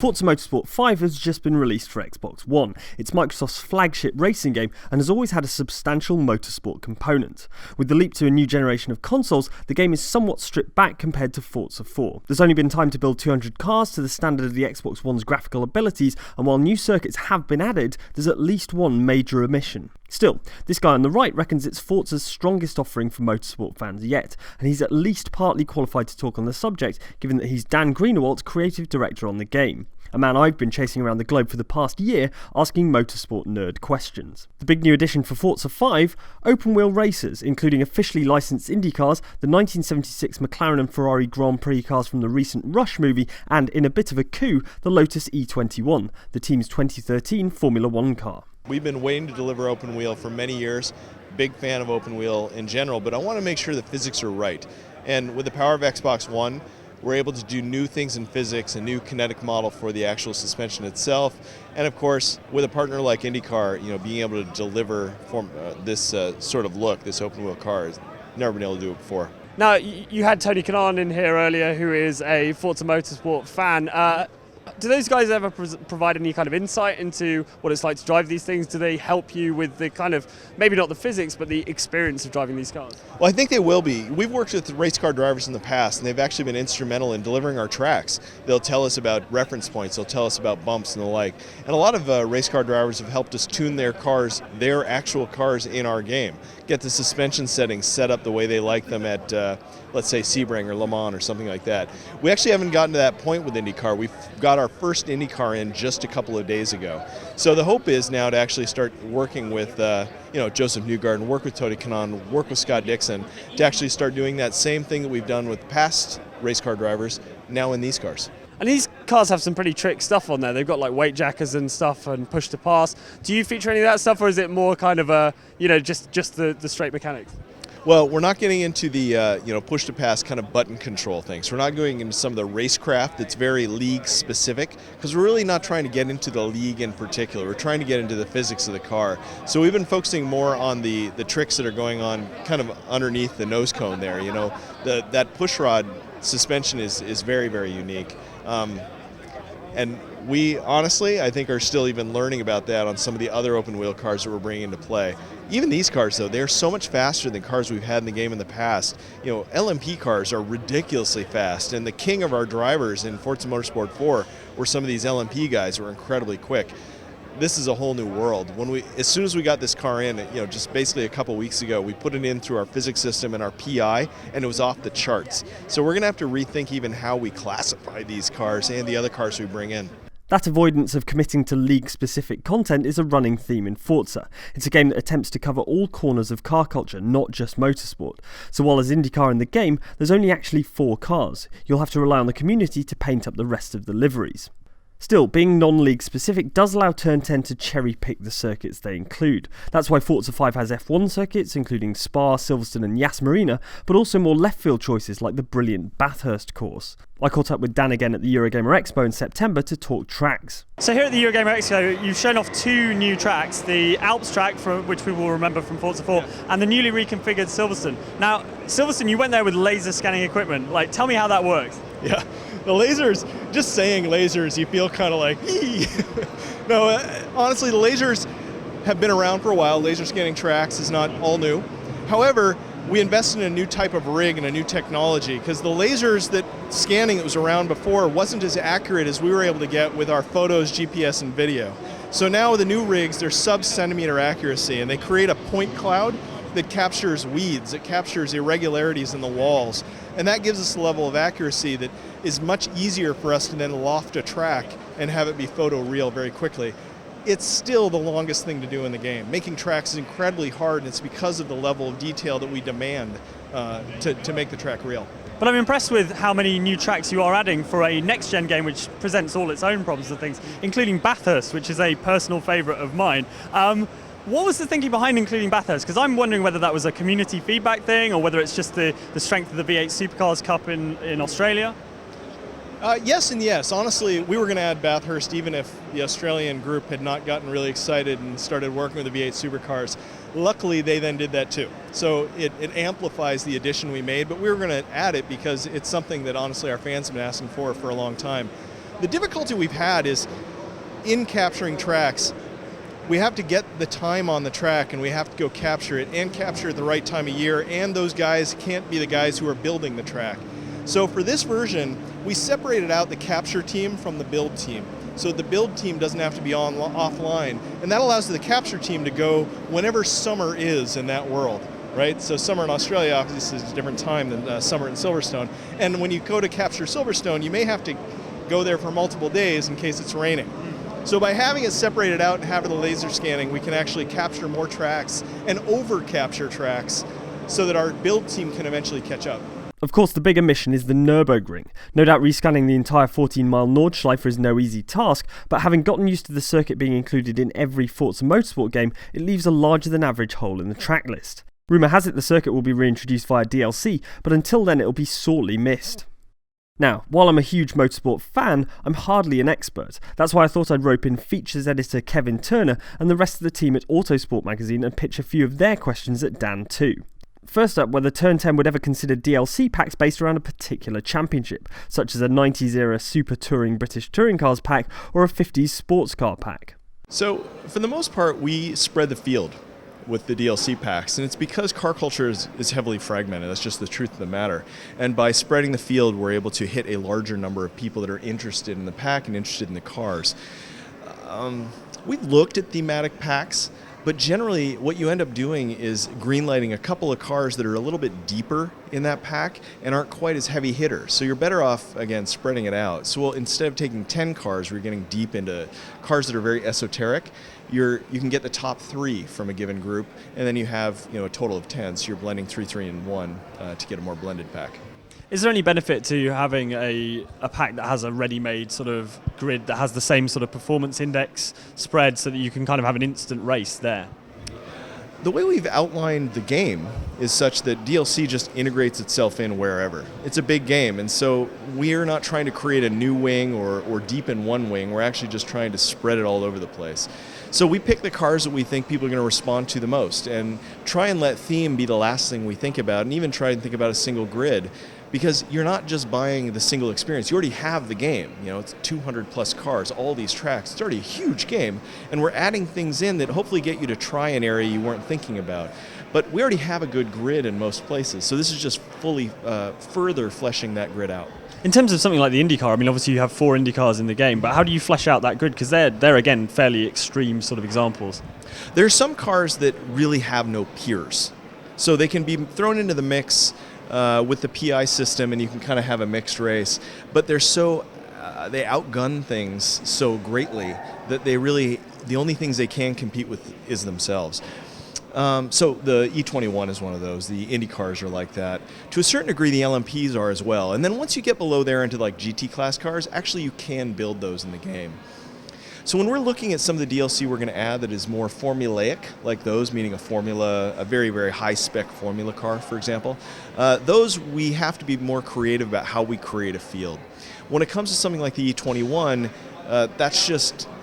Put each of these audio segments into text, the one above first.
Forza Motorsport 5 has just been released for Xbox One. It's Microsoft's flagship racing game and has always had a substantial motorsport component. With the leap to a new generation of consoles, the game is somewhat stripped back compared to Forza 4. There's only been time to build 200 cars to the standard of the Xbox One's graphical abilities, and while new circuits have been added, there's at least one major omission. Still, this guy on the right reckons it's Forza's strongest offering for motorsport fans yet, and he's at least partly qualified to talk on the subject, given that he's Dan Greenawalt, Creative Director on the game. A man I've been chasing around the globe for the past year, asking motorsport nerd questions. The big new addition for Forza 5, open-wheel racers, including officially licensed Indycars, the 1976 McLaren and Ferrari Grand Prix cars from the recent Rush movie, and in a bit of a coup, the Lotus E21, the team's 2013 Formula One car. We've been waiting to deliver open wheel for many years. Big fan of open wheel in general, but I want to make sure the physics are right. And with the power of Xbox One, we're able to do new things in physics, a new kinetic model for the actual suspension itself, and of course, with a partner like Indycar, being able to deliver this sort of look, this open wheel car, has never been able to do it before. Now, you had Tony Kanaan in here earlier, who is a Forza Motorsport fan. Do those guys ever provide any kind of insight into what it's like to drive these things? Do they help you with the kind of, maybe not the physics, but the experience of driving these cars? Well, I think they will be. We've worked with race car drivers in the past, and they've actually been instrumental in delivering our tracks. They'll tell us about reference points, they'll tell us about bumps and the like. And a lot of race car drivers have helped us tune their cars, their actual cars in our game. Get the suspension settings set up the way they like them at, let's say, Sebring or Le Mans or something like that. We actually haven't gotten to that point with IndyCar. We've got our first IndyCar in just a couple of days ago. So the hope is now to actually start working with Joseph Newgarden, work with Tony Kanaan, work with Scott Dixon, to actually start doing that same thing that we've done with past race car drivers now in these cars. And these cars have some pretty trick stuff on there. They've got like weight jackers and stuff and push to pass. Do you feature any of that stuff, or is it more kind of just the straight mechanics? Well, we're not getting into the push to pass kind of button control things. We're not going into some of the racecraft that's very league specific, because we're really not trying to get into the league in particular. We're trying to get into the physics of the car. So we've been focusing more on the tricks that are going on kind of underneath the nose cone there. That push rod suspension is very, very unique. And we honestly, I think, are still even learning about that on some of the other open wheel cars that we're bringing into play. Even these cars, though, they're so much faster than cars we've had in the game in the past. LMP cars are ridiculously fast, and the king of our drivers in Forza Motorsport 4 were some of these LMP guys who were incredibly quick. This is a whole new world. As soon as we got this car in, just basically a couple weeks ago, we put it in through our physics system and our PI, and it was off the charts. So we're going to have to rethink even how we classify these cars and the other cars we bring in. That avoidance of committing to league-specific content is a running theme in Forza. It's a game that attempts to cover all corners of car culture, not just motorsport. So while as IndyCar in the game, there's only actually 4 cars. You'll have to rely on the community to paint up the rest of the liveries. Still, being non-league specific does allow Turn 10 to cherry-pick the circuits they include. That's why Forza 5 has F1 circuits, including Spa, Silverstone and Yas Marina, but also more left-field choices like the brilliant Bathurst course. I caught up with Dan again at the Eurogamer Expo in September to talk tracks. So here at the Eurogamer Expo, you've shown off 2 new tracks, the Alps track, which we will remember from Forza 4, and the newly reconfigured Silverstone. Now, Silverstone, you went there with laser scanning equipment. Tell me how that works. Yeah, the lasers, just saying lasers, you feel kind of like, No, honestly, the lasers have been around for a while. Laser scanning tracks is not all new. However, we invested in a new type of rig and a new technology, because the lasers scanning that was around before wasn't as accurate as we were able to get with our photos, GPS, and video. So now with the new rigs, they're sub-centimeter accuracy, and they create a point cloud that captures weeds, it captures irregularities in the walls, and that gives us a level of accuracy that is much easier for us to then loft a track and have it be photo real very quickly. It's still the longest thing to do in the game. Making tracks is incredibly hard, and it's because of the level of detail that we demand to make the track real. But I'm impressed with how many new tracks you are adding for a next-gen game which presents all its own problems and things, including Bathurst, which is a personal favourite of mine. What was the thinking behind including Bathurst? Because I'm wondering whether that was a community feedback thing or whether it's just the strength of the V8 Supercars Cup in Australia. Yes and yes. Honestly, we were going to add Bathurst even if the Australian group had not gotten really excited and started working with the V8 Supercars. Luckily, they then did that too. So it amplifies the addition we made, but we were going to add it because it's something that honestly our fans have been asking for a long time. The difficulty we've had is in capturing tracks, we have to get the time on the track and we have to go capture it and capture it at the right time of year, and those guys can't be the guys who are building the track. So for this version, we separated out the capture team from the build team. So the build team doesn't have to be offline, and that allows the capture team to go whenever summer is in that world, right? So summer in Australia obviously is a different time than summer in Silverstone. And when you go to capture Silverstone, you may have to go there for multiple days in case it's raining. So by having it separated out and having the laser scanning, we can actually capture more tracks and over-capture tracks so that our build team can eventually catch up. Of course, the bigger mission is the Nürburgring. No doubt rescanning the entire 14-mile Nordschleife is no easy task, but having gotten used to the circuit being included in every Forza Motorsport game, it leaves a larger than average hole in the track list. Rumour has it the circuit will be reintroduced via DLC, but until then it'll be sorely missed. Now, while I'm a huge motorsport fan, I'm hardly an expert. That's why I thought I'd rope in features editor Kevin Turner and the rest of the team at Autosport magazine and pitch a few of their questions at Dan too. First up, whether Turn 10 would ever consider DLC packs based around a particular championship, such as a 90s era Super Touring British Touring Cars pack or a 50s sports car pack. So, for the most part, we spread the field with the DLC packs, and it's because car culture is heavily fragmented. That's just the truth of the matter. And by spreading the field, we're able to hit a larger number of people that are interested in the pack and interested in the cars. We've looked at thematic packs, but generally what you end up doing is greenlighting a couple of cars that are a little bit deeper in that pack and aren't quite as heavy hitters. So you're better off, again, spreading it out. So instead of taking 10 cars, we're getting deep into cars that are very esoteric. You can get the top 3 from a given group, and then you have a total of 10, so you're blending 3, 3, and 1 to get a more blended pack. Is there any benefit to having a pack that has a ready-made sort of grid that has the same sort of performance index spread so that you can kind of have an instant race there? The way we've outlined the game is such that DLC just integrates itself in wherever. It's a big game, and so we're not trying to create a new wing or deepen one wing. We're actually just trying to spread it all over the place. So we pick the cars that we think people are going to respond to the most and try and let theme be the last thing we think about, and even try and think about a single grid. Because you're not just buying the single experience, you already have the game. It's 200 plus cars, all these tracks. It's already a huge game, and we're adding things in that hopefully get you to try an area you weren't thinking about. But we already have a good grid in most places, so this is just fully further fleshing that grid out. In terms of something like the Indycar, I mean, obviously you have 4 Indycars in the game, but how do you flesh out that grid? Because they're again fairly extreme sort of examples. There are some cars that really have no peers, so they can be thrown into the mix with the PI system, and you can kind of have a mixed race. But they're they outgun things so greatly that the only things they can compete with is themselves. So the E21 is one of those. The Indy cars are like that. To a certain degree, the LMPs are as well. And then once you get below there into like GT class cars, actually you can build those in the game. So when we're looking at some of the DLC we're going to add that is more formulaic, like those, meaning a very, very high-spec formula car, for example, those we have to be more creative about how we create a field. When it comes to something like the E21,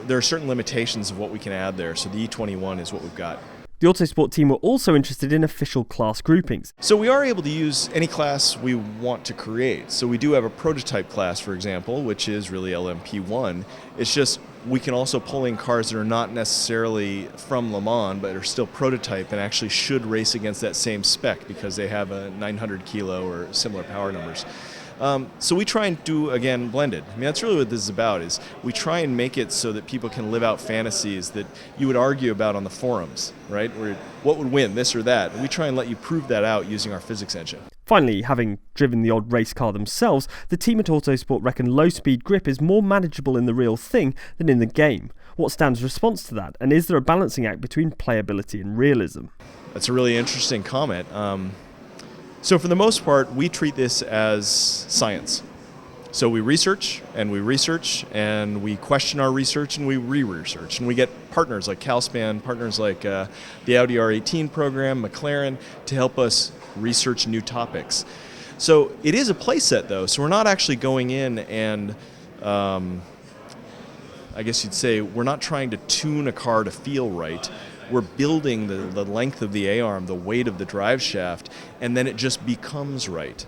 there are certain limitations of what we can add there, so the E21 is what we've got. The Autosport team were also interested in official class groupings. So we are able to use any class we want to create. So we do have a prototype class, for example, which is really LMP1. It's just we can also pull in cars that are not necessarily from Le Mans, but are still prototype and actually should race against that same spec because they have a 900 kilo or similar power numbers. So we try and do, again, blended. I mean, that's really what this is about, is we try and make it so that people can live out fantasies that you would argue about on the forums, right? Or what would win, this or that? And we try and let you prove that out using our physics engine. Finally, having driven the odd race car themselves, the team at Autosport reckon low-speed grip is more manageable in the real thing than in the game. What's Dan's response to that? And is there a balancing act between playability and realism? That's a really interesting comment. So for the most part, we treat this as science. So we research, and we question our research, and we re-research. And we get partners like Calspan, partners like the Audi R18 program, McLaren, to help us research new topics. So it is a play set, though. So we're not actually going in and, I guess you'd say, we're not trying to tune a car to feel right. We're building the length of the A-arm, the weight of the drive shaft, and then it just becomes right.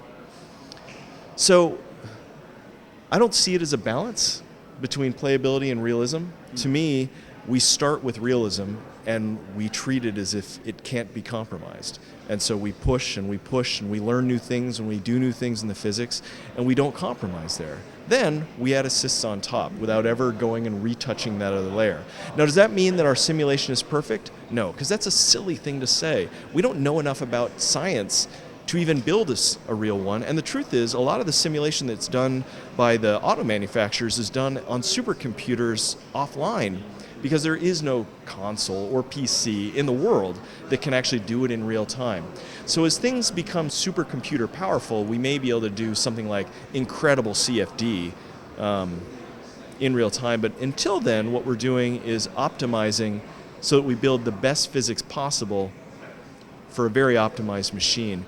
So I don't see it as a balance. between playability and realism. To me, we start with realism and we treat it as if it can't be compromised. And so we push and we push and we learn new things and we do new things in the physics, and we don't compromise there. Then we add assists on top without ever going and retouching that other layer. Now, does that mean that our simulation is perfect? No, because that's a silly thing to say. We don't know enough about science to even build a real one. And the truth is, a lot of the simulation that's done by the auto manufacturers is done on supercomputers offline, because there is no console or PC in the world that can actually do it in real time. So as things become supercomputer powerful, we may be able to do something like incredible CFD in real time. But until then, what we're doing is optimizing so that we build the best physics possible for a very optimized machine.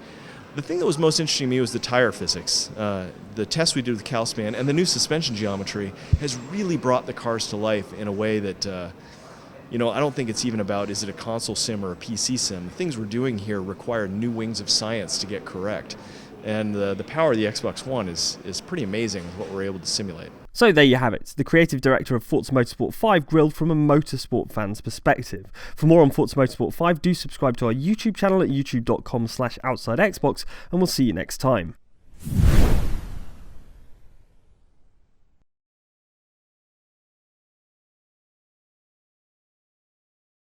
The thing that was most interesting to me was the tire physics. The test we did with CalSpan and the new suspension geometry has really brought the cars to life in a way that, I don't think it's even about, is it a console sim or a PC sim? The things we're doing here require new wings of science to get correct. And the power of the Xbox One is pretty amazing with what we're able to simulate. So there you have it, the creative director of Forza Motorsport 5 grilled from a motorsport fan's perspective. For more on Forza Motorsport 5, do subscribe to our YouTube channel at youtube.com/OutsideXbox, and we'll see you next time.